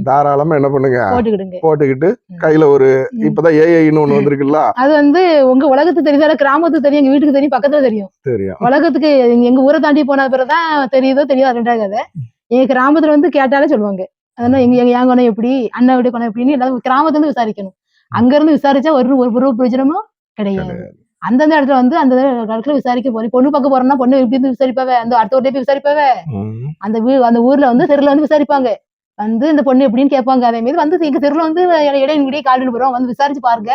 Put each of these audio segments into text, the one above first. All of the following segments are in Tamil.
தாராளமா என்ன பண்ணுங்க, போட்டுக்கிட்டு கையில ஒரு இப்பதான் ஏஐன்னு ஒண்ணு வந்திருக்குல்ல, அது வந்து உங்க உலகத்துக்கு தெரியுதா, கிராமத்துக்கு தெரியும், எங்க வீட்டுக்கு தெரியும், பக்கத்துல தெரியும். உலகத்துக்கு எங்க ஊரை தாண்டி போன பிறகுதான் தெரியுதோ தெரியாது, ரெண்டாவது கதை. எங்க கிராமத்துல வந்து கேட்டாலே சொல்லுவாங்க, அதனால எங்க குணம் எப்படி, அண்ணன் வீடு குணம் எப்படின்னு எல்லாரும் கிராமத்துல இருந்து விசாரிக்கணும். அங்க இருந்து விசாரிச்சா ஒரு பிரயோஜனமும் கிடையாது. அந்தந்த இடத்துல வந்து அந்த இடத்துல விசாரிக்க போறேன். பொண்ணு பார்க்க போறோம்னா பொண்ணு எப்படி இருந்து விசாரிப்பாவ, அந்த அடுத்த வீட்டை போய் விசாரிப்பாவ, அந்த ஊர்ல வந்து தெருல வந்து விசாரிப்பாங்க, வந்து இந்த பொண்ணு எப்படின்னு கேட்பாங்க. அதே மாதிரி வந்து எங்க தெருல வந்து இடையினுடைய காலின்னு போறோம், வந்து விசாரிச்சு பாருங்க.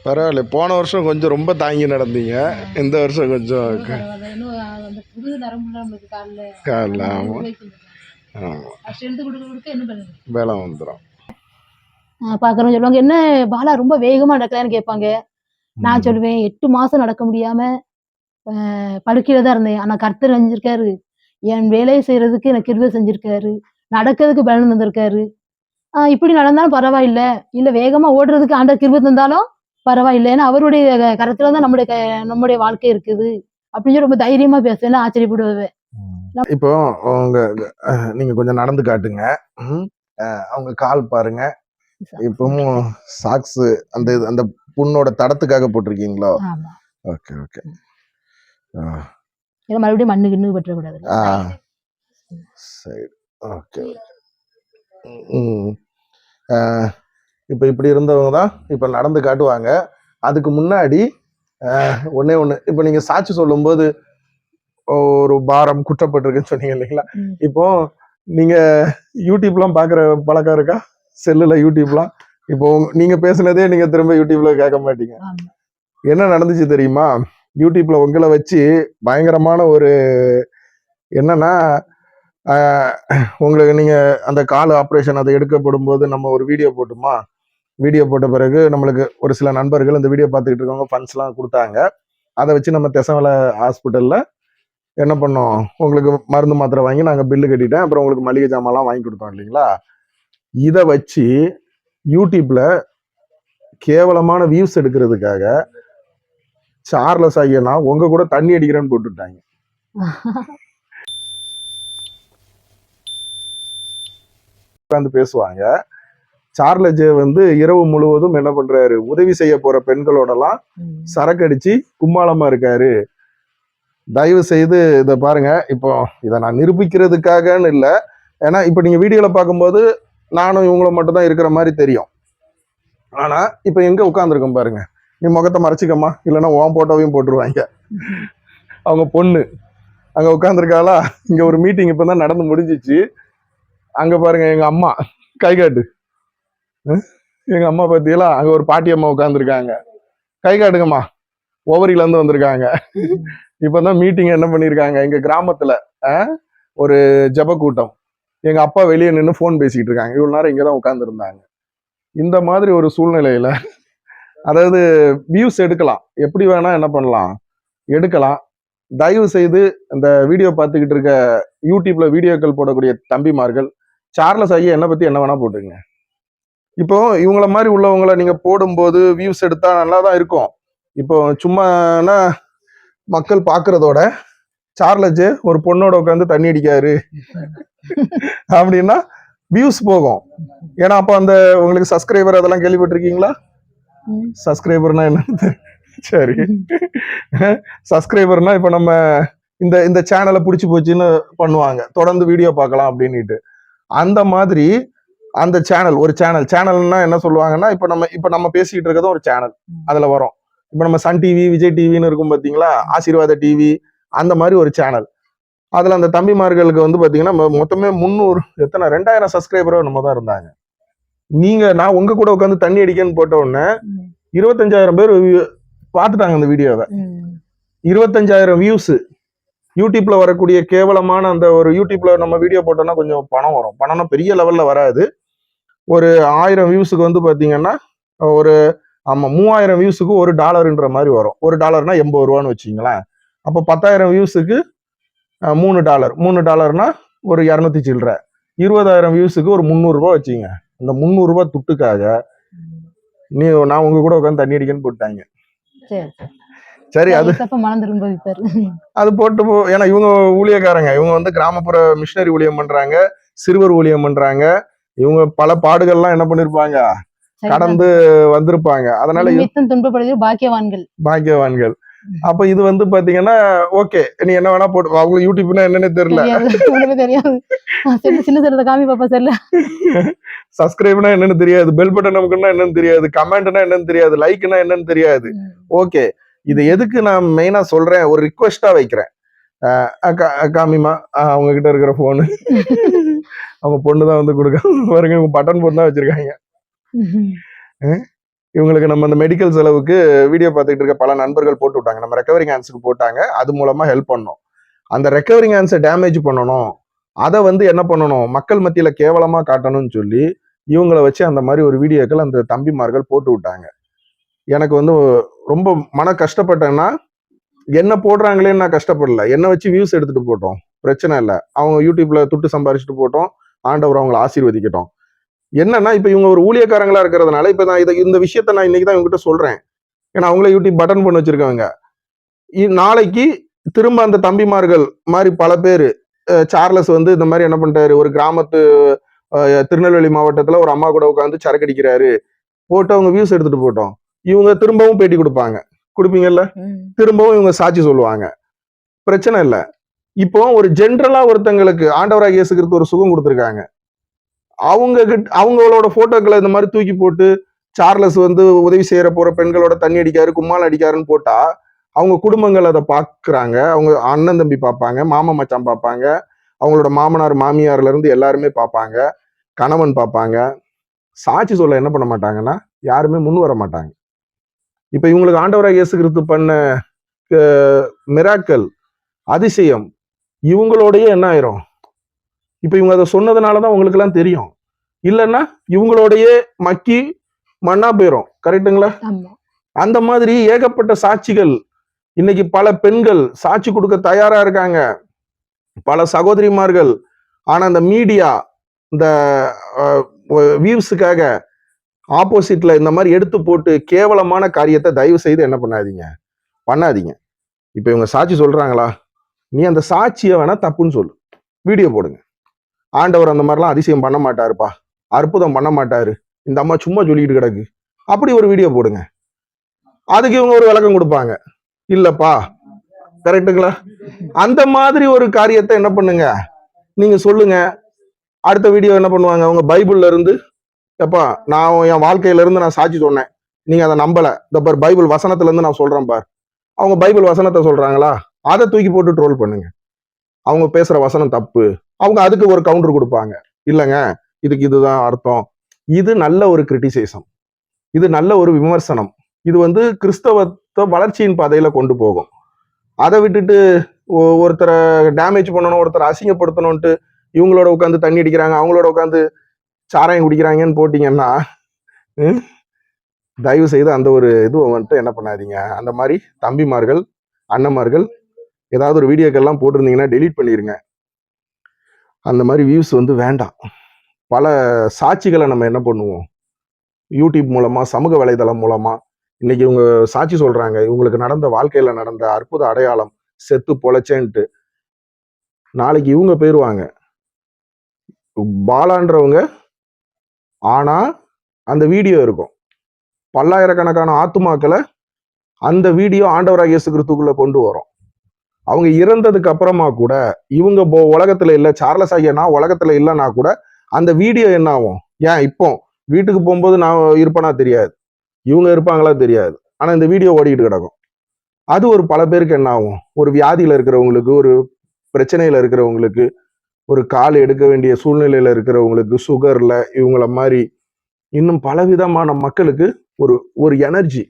பரவாயில்ல. போன வருஷம் கொஞ்சம் ரொம்ப தாங்கி நடந்தீங்க, இந்த வருஷம் கொஞ்சம் காலில் வேலை வந்துடும். பாக்குறோம் சொல்லுவாங்க, என்ன பாலா ரொம்ப வேகமா நடக்கலான்னு கேட்பாங்க. நான் சொல்லுவேன், 8 மாசம் நடக்க முடியாம படுக்கையில தான் இருந்தேன். ஆனா கர்த்தர் செஞ்சிருக்காரு, என் வேலையை செய்யறதுக்கு எனக்கு கிருபை செஞ்சிருக்காரு, நடக்கிறதுக்கு பலன் தந்திருக்காரு. இப்படி நடந்தாலும் பரவாயில்ல, இல்ல வேகமா ஓடுறதுக்கு ஆண்டவர் கிருபை தந்தாலும் பரவாயில்ல, ஏன்னா அவருடைய கருத்துலதான் நம்முடைய வாழ்க்கை இருக்குது அப்படின்னு ரொம்ப தைரியமா பேசுவேன். ஆச்சரியப்படுவேன். இப்போ உங்க நீங்க கொஞ்சம் நடந்து காட்டுங்க, அவங்க கால் பாருங்க. இப்பவும் சாக்ஸ் அந்த புண்ணோட தடத்துக்காக போட்டிருக்கீங்களோ? Okay okay. மறுபடியும் மண்ணு கிண்ணு பற்றக்கூடாது. சரி, ஓகே. இப்போ இப்படி இருந்தவங்க தான் இப்போ நடந்து காட்டுவாங்க. அதுக்கு முன்னாடி ஒன்னே ஒன்று, இப்போ நீங்க சாட்சி சொல்லும்போது ஒரு பாரம் குற்றப்பட்டிருக்குன்னு சொன்னீங்க இல்லைங்களா? இப்போ நீங்க யூடியூப்லாம் பாக்குற பழக்கம் இருக்கா? செல்லுல யூடியூப்லாம் இப்போ நீங்க பேசுனதே நீங்க திரும்ப யூடியூப்ல கேட்க மாட்டீங்க. என்ன நடந்துச்சு தெரியுமா? யூடியூப்ல உங்களை வச்சு பயங்கரமான ஒரு என்னன்னா, உங்களுக்கு நீங்க அந்த கால் ஆப்ரேஷன் அதை எடுக்கப்படும் போது நம்ம ஒரு வீடியோ போட்டுமா, வீடியோ போட்ட பிறகு நம்மளுக்கு ஒரு சில நண்பர்கள் இந்த வீடியோ பார்த்துக்கிட்டு இருக்கவங்க ஃபண்ட்ஸ்லாம் கொடுத்தாங்க. அதை வச்சு நம்ம தெசவலை ஹாஸ்பிட்டல்ல என்ன பண்ணோம், உங்களுக்கு மருந்து மாத்திரை வாங்கி நாங்கள் பில்லு கட்டிட்டேன், அப்புறம் உங்களுக்கு மளிகை ஜாமான்லாம் வாங்கி கொடுத்தோம் இல்லைங்களா? இதை வச்சு யூடியூப்ல கேவலமான வியூஸ் எடுக்கிறதுக்காக சார்லஸ் ஐயனா உங்க கூட தண்ணி அடிக்கிறேன்னு போட்டுட்டாங்க. உட்காந்து பேசுவாங்க. சார்லஸ் வந்து இரவு முழுவதும் என்ன பண்றாரு, உதவி செய்ய போற பெண்களோடலாம் சரக்கு அடிச்சு கும்மாளமா இருக்காரு. தயவு செய்து இதை பாருங்க. இப்போ இதை நான் நிரூபிக்கிறதுக்காகன்னு இல்லை, ஏன்னா இப்போ நீங்க வீடியோல பார்க்கும்போது நானும் இவங்கள மட்டும் தான் இருக்கிற மாதிரி தெரியும். ஆனா இப்ப எங்க உட்காந்துருக்கோம் பாருங்க, நீ முகத்தை மறைச்சிக்கம்மா, இல்லைன்னா உன் போட்டோவையும் போட்டுருவாங்க. அவங்க பொண்ணு அங்க உட்காந்துருக்காளா, இங்க ஒரு மீட்டிங் இப்பதான் நடந்து முடிஞ்சிச்சு. அங்க பாருங்க எங்க அம்மா, கை காட்டு, எங்க அம்மா பார்த்தீங்களா? அங்க ஒரு பாட்டி அம்மா உட்காந்துருக்காங்க, கை காட்டுங்கம்மா, ஓவரியில இருந்து வந்திருக்காங்க. இப்பதான் மீட்டிங் என்ன பண்ணிருக்காங்க எங்க கிராமத்துல, ஒரு ஜப கூட்டம். எங்க அப்பா வெளியே நின்று போன் பேசிக்கிட்டு இருக்காங்க, இவ்வளவு நேரம் இங்கதான் உட்கார்ந்து இருந்தாங்க. இந்த மாதிரி ஒரு சூழ்நிலையில அதாவது வியூஸ் எடுக்கலாம், எப்படி வேணா என்ன பண்ணலாம், எடுக்கலாம். தயவு செய்து இந்த வீடியோ பார்த்துக்கிட்டு இருக்க யூடியூப்ல வீடியோக்கள் போடக்கூடிய தம்பிமார்கள், சார்லஸ் ஐயா என்ன பத்தி என்ன வேணா போட்டுருங்க. இப்போ இவங்கள மாதிரி உள்ளவங்களை நீங்க போடும்போது வியூஸ் எடுத்தா நல்லா தான் இருக்கும். இப்போ சும்மானா மக்கள் பாக்குறதோட சார்லஸ் ஒரு பொண்ணோட உட்காந்து தண்ணி அடிக்காரு அப்படின்னா வியூஸ் போகும். ஏன்னா அப்ப அந்த உங்களுக்கு சப்ஸ்கிரைபர் அதெல்லாம் கேள்விப்பட்டிருக்கீங்களா? சப்ஸ்கிரைபர்னா என்ன? சரி, சப்ஸ்கிரைபர்னா இப்ப நம்ம இந்த சேனலை பிடிச்சி போச்சுன்னு பண்ணுவாங்க, தொடர்ந்து வீடியோ பார்க்கலாம் அப்படின்னுட்டு. அந்த மாதிரி அந்த சேனல், ஒரு சேனல்னா என்ன சொல்லுவாங்கன்னா, இப்ப நம்ம பேசிக்கிட்டு இருக்கிறதும் ஒரு சேனல் அதுல வரும். இப்ப நம்ம சன் டிவி, விஜய் டிவின்னு இருக்கும் பாத்தீங்களா, ஆசீர்வாத டிவி, அந்த மாதிரி ஒரு சேனல். அதுல அந்த தம்பிமார்களுக்கு வந்து பாத்தீங்கன்னா மொத்தமே 2000 சப்ஸ்கிரைபரோ நம்ம தான் இருந்தாங்க. நான் உங்க கூட உட்காந்து தண்ணி அடிக்கன்னு போட்ட உடனே 25,000 பேர் பார்த்துட்டாங்க அந்த வீடியோவை. 25,000 வியூஸ். யூடியூப்ல வரக்கூடிய கேவலமான அந்த ஒரு யூடியூப்ல நம்ம வீடியோ போட்டோம்னா கொஞ்சம் பணம் வரும், பணம்னா பெரிய லெவல்ல வராது. ஒரு 1000 வியூஸுக்கு வந்து பாத்தீங்கன்னா ஒரு 3000 வியூஸுக்கு $1 மாதிரி வரும். $1 80 வச்சுங்களேன். அப்போ 10,000 வியூஸுக்கு $3. $3 ஒரு 200 சில்லற. 20,000 வியூஸுக்கு ஒரு $300 வச்சுங்க. அந்த $300 துட்டுக்காக நான் உங்க கூட உட்காந்து தண்ணி அடிக்கன்னு போட்டாங்க. சரி சரி, அது மனம் திரும்ப வைப்பாரு. அது போட்டு ஏன்னா இவங்க ஊழியக்காரங்க, இவங்க வந்து கிராமப்புற மிஷினரி ஊழியம் பண்றாங்க, சிறுவர் ஊழியம் பண்றாங்க. இவங்க பல பாடுகள்லாம் என்ன பண்ணிருப்பாங்க, கடந்து வந்திருப்பாங்க. அதனால துன்பப்படுவது பாக்கியவான்கள். பாக்கியவான்கள். அப்ப இது வந்து பாத்தீங்கன்னா ஓகே, நீ என்ன வேணா போட்டு, அவங்க யூடியூப்னா என்னன்னு தெரியல, தெரியாது. சின்ன சின்னத காமி பாப்பா செல்ல. சப்ஸ்கிரைப்னா என்னன்னு தெரியாது, பெல் பட்டன் நமக்குன்னா என்னன்னு தெரியாது, கமெண்ட்னா என்னன்னு தெரியாது, லைக்னா என்னன்னு தெரியாது. ஓகே, இது எதுக்கு நான் மெயினா சொல்றேன், ஒரு ரிக்வெஸ்டா வைக்கிறேன். காமிமா அவங்க கிட்ட இருக்கிற போனு அவங்க பொண்ணுதான் வந்து கொடுக்க பாருங்க, இவங்க பட்டன் போன் தான் வச்சிருக்காங்க. இவங்களுக்கு நம்ம அந்த மெடிக்கல் செலவுக்கு வீடியோ பார்த்துட்டு இருக்க பல நண்பர்கள் போட்டு விட்டாங்க, நம்ம ரெக்கவரிங் ஹேண்ட்ஸுக்கு போட்டாங்க, அது மூலமா ஹெல்ப் பண்ணோம். அந்த ரெக்கவரிங் ஹேண்ட்ஸை டேமேஜ் பண்ணணும், அதை வந்து என்ன பண்ணணும், மக்கள் மத்தியில கேவலமா காட்டணும்னு சொல்லி இவங்களை வச்சு அந்த மாதிரி ஒரு வீடியோக்கள் அந்த தம்பிமார்கள் போட்டு விட்டாங்க. எனக்கு வந்து ரொம்ப மன கஷ்டப்பட்டேன்னா, என்ன போடுறாங்களேன்னு நான் கஷ்டப்படல, என்ன வச்சு வியூஸ் எடுத்துட்டு போட்டோம், பிரச்சனை இல்லை, அவங்க யூடியூப்ல துட்டு சம்பாரிச்சுட்டு போட்டோம், ஆண்டவர் அவங்களை ஆசீர்வதிக்கட்டும். என்னன்னா இப்ப இவங்க ஒரு ஊழியக்காரங்களா இருக்கிறதுனால இப்ப நான் இந்த விஷயத்த நான் இன்னைக்கு தான் இவங்ககிட்ட சொல்றேன். ஏன்னா அவங்களே யூடியூப் பட்டன் பண்ணி வச்சிருக்காங்க. நாளைக்கு திரும்ப அந்த தம்பிமார்கள் மாதிரி பல பேர், சார்லஸ் வந்து இந்த மாதிரி என்ன பண்ணிட்டாரு, ஒரு கிராமத்து திருநெல்வேலி மாவட்டத்துல ஒரு அம்மா கூட உட்காந்து சரக்கு அடிக்கிறாரு போட்டு அவங்க வியூஸ் எடுத்துட்டு போட்டோம், இவங்க திரும்பவும் பேட்டி கொடுப்பாங்க, கொடுப்பீங்கல்ல, திரும்பவும் இவங்க சாட்சி சொல்லுவாங்க, பிரச்சனை இல்லை. இப்போ ஒரு ஜென்ரலா ஒருத்தங்களுக்கு ஆண்டவராக இயேசு கிறிஸ்து ஒரு சுகம் கொடுத்துருக்காங்க, அவங்களோட போட்டோக்களை இந்த மாதிரி தூக்கி போட்டு சார்லஸ் வந்து உதவி செய்யற போற பெண்களோட தண்ணி அடிக்காரு, கும்மால் அடிக்காருன்னு போட்டா அவங்க குடும்பங்கள் அதை பாக்குறாங்க, அவங்க அண்ணன் தம்பி பார்ப்பாங்க, மாமா மச்சான் பார்ப்பாங்க, அவங்களோட மாமனார் மாமியார்ல இருந்து எல்லாருமே பார்ப்பாங்க, கணவன் பார்ப்பாங்க. சாட்சி சொல்ல என்ன பண்ண மாட்டாங்கன்னா யாருமே முன் வர மாட்டாங்க. இப்ப இவங்களுக்கு ஆண்டவராக இயேசு கிறிஸ்து பண்ண மிராக்கல், அதிசயம் இவங்களோடயே என்ன ஆயிரும், இப்ப இவங்க அதை சொன்னதுனாலதான் உங்களுக்கு எல்லாம் தெரியும், இல்லைன்னா இவங்களோடயே மக்கி மண்ணா போயிரும். கரெக்டுங்களா? அந்த மாதிரி ஏகப்பட்ட சாட்சிகள் இன்னைக்கு பல பெண்கள் சாட்சி கொடுக்க தயாரா இருக்காங்க, பல சகோதரிமார்கள். ஆனா இந்த மீடியா இந்த வியூஸுக்காக ஆப்போசிட்ல இந்த மாதிரி எடுத்து போட்டு கேவலமான காரியத்தை தயவு செய்து என்ன பண்ணாதீங்க. இப்ப இவங்க சாட்சி சொல்றாங்களா, நீ அந்த சாட்சியை வேணா தப்புன்னு சொல்லு, வீடியோ போடுங்க, ஆண்டவர் அந்த மாதிரிலாம் அதிசயம் பண்ண மாட்டாருப்பா, அற்புதம் பண்ண மாட்டாரு, இந்த அம்மா சும்மா சொல்லிட்டு கிடக்கு, அப்படி ஒரு வீடியோ போடுங்க. அதுக்கு இவங்க ஒரு விளக்கம் கொடுப்பாங்க, இல்லப்பா, கரெக்டுங்களா? அந்த மாதிரி ஒரு காரியத்தை என்ன பண்ணுங்க, நீங்க சொல்லுங்க. அடுத்த வீடியோ என்ன பண்ணுவாங்க, அவங்க பைபிள்ல இருந்து, எப்பா நான் என் வாழ்க்கையில இருந்து நான் சாட்சி சொன்னேன், நீங்க அதை நம்பல, இந்த பார் பைபிள் வசனத்துல இருந்து நான் சொல்றேன் பார். அவங்க பைபிள் வசனத்தை சொல்றாங்களா, அதை தூக்கி போட்டு ட்ரோல் பண்ணுங்க, அவங்க பேசுற வசனம் தப்பு, அவங்க அதுக்கு ஒரு கவுண்டர் கொடுப்பாங்க, இல்லைங்க இதுக்கு இதுதான் அர்த்தம். இது நல்ல ஒரு கிரிட்டிசைசம், இது நல்ல ஒரு விமர்சனம், இது வந்து கிறிஸ்தவத்தை வளர்ச்சியின் பாதையில கொண்டு போகும். அதை விட்டுட்டு ஒருத்தரை டேமேஜ் பண்ணணும், ஒருத்தரை அசிங்கப்படுத்தணும்ட்டு இவங்களோட உட்காந்து தண்ணி அடிக்கிறாங்க, அவங்களோட உட்காந்து சாராயம் குடிக்கிறாங்கன்னு போட்டீங்கன்னா தயவு செய்து அந்த ஒரு இது வந்துட்டு என்ன பண்ணாதீங்க. அந்த மாதிரி தம்பிமார்கள் அண்ணன்மார்கள் ஏதாவது ஒரு வீடியோக்கெல்லாம் போட்டிருந்தீங்கன்னா டெலீட் பண்ணிருங்க. அந்த மாதிரி வியூஸ் வந்து வேண்டாம். பல சாட்சிகளை நம்ம என்ன பண்ணுவோம், யூடியூப் மூலமா சமூக வலைதளம் மூலமா இன்னைக்கு இவங்க சாட்சி சொல்றாங்க, இவங்களுக்கு நடந்த வாழ்க்கையில நடந்த அற்புத அடையாளம், செத்து பொழைச்சேன்ட்டு. நாளைக்கு இவங்க போயிருவாங்க, பாலான்றவங்க, ஆனா அந்த வீடியோ இருக்கும், பல்லாயிரக்கணக்கான ஆத்துமாக்களை அந்த வீடியோ ஆண்டவராக இயேசு கிறிஸ்துக்குள்ள கொண்டு வரும். அவங்க இறந்ததுக்கு அப்புறமா கூட இவங்க உலகத்துல இல்ல, சார்லஸ் ஐயா உலகத்துல இல்லைன்னா கூட அந்த வீடியோ என்ன ஆகும், ஏன் இப்போ வீட்டுக்கு போகும்போது நான் இருப்பேனா தெரியாது, இவங்க இருப்பாங்களா தெரியாது, ஆனா இந்த வீடியோ ஓடிக்கிட்டு கிடக்கும். அது ஒரு பல பேருக்கு என்ன ஆகும், ஒரு வியாதியில இருக்கிறவங்களுக்கு, ஒரு பிரச்சனையில இருக்கிறவங்களுக்கு, ஒரு கால் எடுக்க வேண்டிய சூழ்நிலையில இருக்கிறவங்களுக்கு, சுகர்ல இவங்கள மாதிரி இன்னும் பலவிதமான மக்களுக்கு ஒரு ஒரு எனர்ஜி,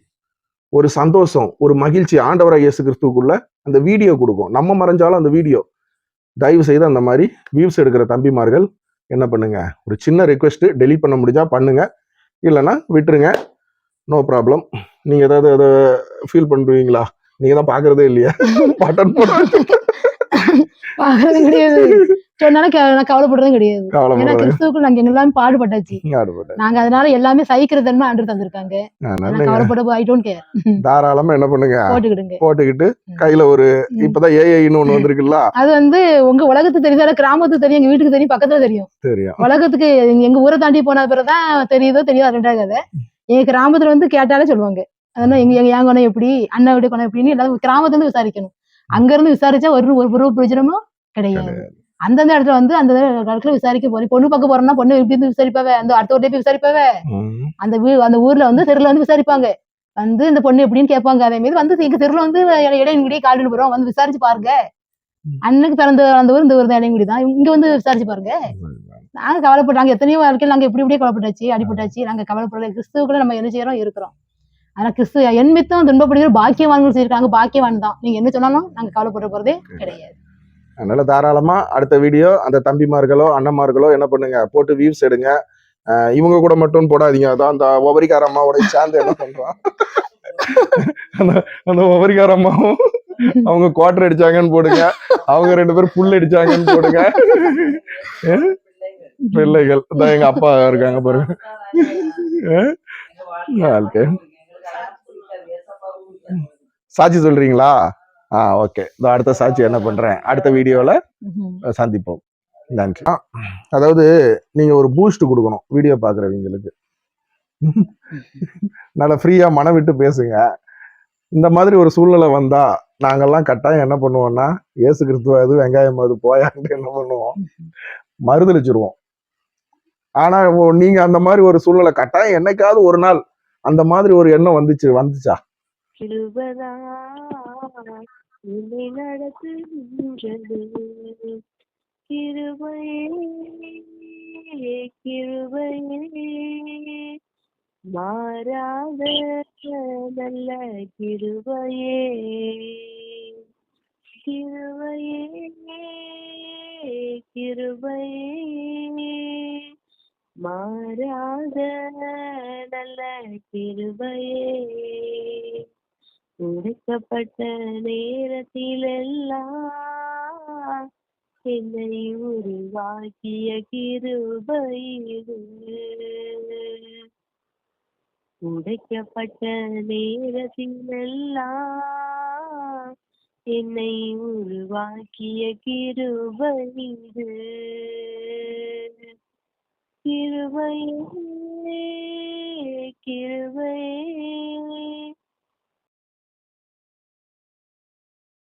ஒரு சந்தோஷம், ஒரு மகிழ்ச்சி ஆண்டவராக இயேசு கிறிஸ்துக்குள்ள அந்த வீடியோ கொடுக்கும். நம்ம மறைஞ்சாலும் அந்த வீடியோ, தயவு செய்து அந்த மாதிரி வியூஸ் எடுக்கிற தம்பிமார்கள் என்ன பண்ணுங்க, ஒரு சின்ன ரெக்வெஸ்ட், டெலீட் பண்ண முடிஞ்சா பண்ணுங்க, இல்லைன்னா விட்டுருங்க, நோ ப்ராப்ளம். நீங்க ஏதாவது அதை ஃபீல் பண்ணுவீங்களா, நீங்க தான் பாக்குறதே இல்லையா, பட்டன் போட பாக்குறதும் கிடையாது. சொன்னாலும் நான் கவலைப்படுறதும் கிடையாது. ஏன்னா கவலைப்படுறது கிறிஸ்துவுக்குள் நாங்க எல்லாமே பாடுபட்டாச்சு. ஆடுபட்ட நாங்க அதனால எல்லாமே சகிக்கிற தன்மை ஆண்டு தந்திருக்காங்க. அதனால நான் கவலைப்பட ஐ டோன்ட் கேர். தாராளமா என்ன பண்ணுங்க போட்டுக்கிடுங்க. போட்டுக்கிட்டு ம். கையில ஒரு ம். இப்பதான் ஏஐன்னு ஒண்ணு வந்திருக்குல்ல அது உங்க உலகத்துக்கு தெரியுதா, கிராமத்துக்கு தெரியும், எங்க வீட்டுக்கு தெரியும், பக்கத்துல தெரியும். தெரியும். உலகத்துக்கு எங்க ஊரை தாண்டி போன பிறகுதான் தெரியுதோ தெரியாது, அது 2வது கதை. எங்க கிராமத்துல கேட்டாலே சொல்லுவாங்க. அதனால என் குணம் எப்படி, அண்ணன் வீட்டு குணம் எப்படின்னு எல்லாரும் கிராமத்துல இருந்து விசாரிக்கணும். அங்க இருந்து விசாரிச்சா ஒரு பிரயோஜனமும் கிடையாது. அந்தந்த இடத்துல அந்த இடத்துல விசாரிக்க போறேன். பொண்ணு பார்க்க போறோம்னா பொண்ணு எப்படி இருந்து விசாரிப்பாவ, அந்த அடுத்த வீட்லயே போய் விசாரிப்பாவ. அந்த ஊர்ல தெருல விசாரிப்பாங்க. இந்த பொண்ணு எப்படின்னு கேட்பாங்க. அதே மாதிரி எங்க தெருல இடையன்குடி கால்நடை போறோம், விசாரிச்சு பாருங்க. அண்ணனுக்கு பிறந்த அந்த ஊர் இந்த ஊர் தான், இடையன்குடி தான். இங்க விசாரிச்சு பாருங்க. நாங்க கவலைப்பட்டாங்க. எத்தனையோ வாழ்க்கையில் நாங்க இப்படி கவலைப்பட்டாச்சு, அடிபட்டாச்சு. நாங்க கவலைப்படல. கிறிஸ்துவுக்குள்ள நம்ம என்ன செய்யறோம், இருக்கிறோம். ஆனா கிறிஸ்து என்மித்தம் துன்பப்படுகிற பாக்கியவான்கள் சொல்லியிருக்காங்க. பாக்கியவான் தான். நீங்க என்ன சொன்னாலும் நாங்க கவலைப்பட போறதே கிடையாது. அதனால தாராளமா அடுத்த வீடியோ அந்த தம்பிமார்களோ அண்ணன்மார்களோ என்ன பண்ணுங்க போட்டு வியூஸ் எடுங்க. இவங்க கூட மட்டும் போடாதீங்க. அதான் அந்த ஒவரிக்கார அம்மாவோட சேர்ந்து என்ன பண்றான், அந்த ஒவரிக்கார அம்மாவும் அவங்க குவார்டர் அடிச்சாங்கன்னு போடுங்க, அவங்க 2 பேரும் புல் அடிச்சாங்கன்னு போடுங்க. பிள்ளைகள் தான் எங்க அப்பா இருக்காங்க பாருங்க. சாட்சி சொல்றீங்களா? ஓகே. அடுத்த சாட்சி என்ன பண்றேன், அடுத்த வீடியோல சந்திப்போம். நன்றி. அதாவது நீங்க ஒரு பூஸ்ட் கொடுக்கணும் வீடியோ பாக்குறவங்களுக்கு. நல்ல ஃப்ரீயா மனம் விட்டு பேசுங்க. இந்த மாதிரி ஒரு சூழ்நிலை வந்தா நாங்கெல்லாம் கட்டாயம் என்ன பண்ணுவோம்னா, இயேசு கிறிஸ்துவாது வெங்காயம் அது போயான்ட்டு என்ன பண்ணுவோம், மறுதளிச்சிருவோம். ஆனா நீங்க அந்த மாதிரி ஒரு சூழ்நிலை கட்டாயம் என்னைக்காவது ஒரு நாள் அந்த மாதிரி ஒரு எண்ணம் வந்துச்சா? கிருபையே மாறாத நல்ல கிருபையே, கிருபையே கிருபையே மாறாத நல்ல கிருபையே, உடைக்கப்பட்ட நேரத்திலெல்லாம் என்னை உருவாக்கிய கிருபை இது. உடைக்கப்பட்ட நேரத்திலெல்லாம் என்னை உருவாக்கிய கிருபை இது. கிருபையே கிருபையே